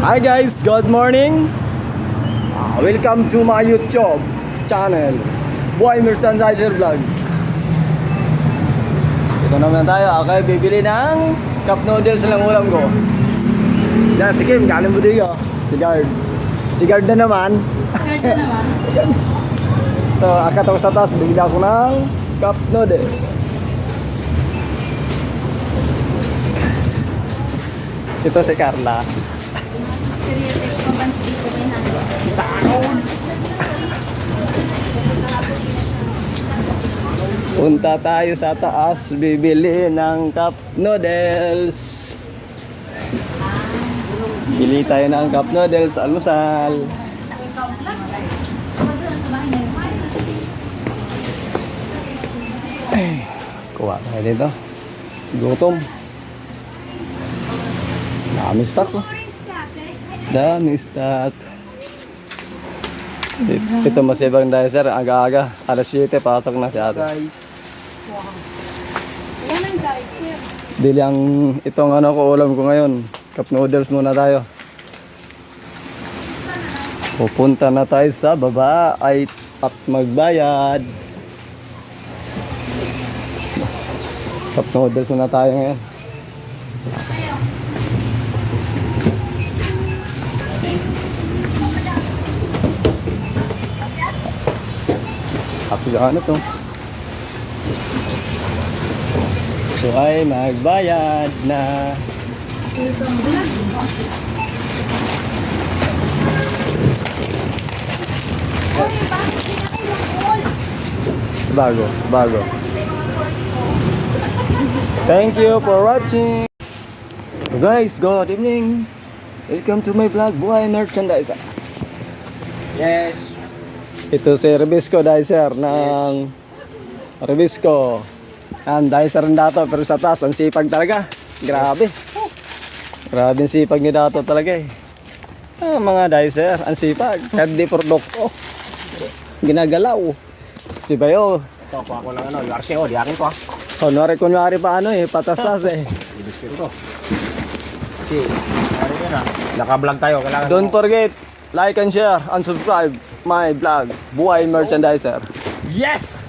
Hi guys, good morning. Welcome to my YouTube channel, Buhay Merchandiser Vlog. Ito naman tayo, okay, bibili ng cup noodles lang ulam ko. Yan, si Kim, galing budiga. Si Guard. Si Guard na naman. Guard na naman. So, akataw sa taas, bibili ako ng cup noodles. Ito si Carla. Punta tayo sa taas, bibili ng cup noodles. Bili tayo ng cup noodles, almusal. Ay, kuha tayo dito. Gutom. Dami stock ko. Dami stock. Ito masibang dahil sir, aga-aga. Alas 7, pasok na si ate. Guys. Yan ang guys, sir. Bili ang itong ano ko, ulam ko ngayon. Cup noodles muna tayo. Pupunta na tayo sa baba at magbayad. Cup noodles muna tayo ngayon. Happy ano to? So ay magbayad na. Bago. Thank you for watching. Guys, good evening. Welcome to my vlog, Buhay Merchandiser. Yes. Ito si Rebisco Dicer ng Rebisco. Ang Dicer ng Dato, pero sa taas, ang sipag talaga. Grabe. Grabe ang sipag ni Dato talaga eh. Mga Dicer, ang sipag. Kahit di produkto. Ginagalaw. Si Bayo. Ito, kuha ko lang ano, yung RCO, di akin ko Kunwari pa ano eh, patas-tas eh. Ibispiro to. Kasi, ano yun naka-vlog tayo, kailangan Don't forget, like and share and subscribe my vlog, Buhay Merchandiser. Yes!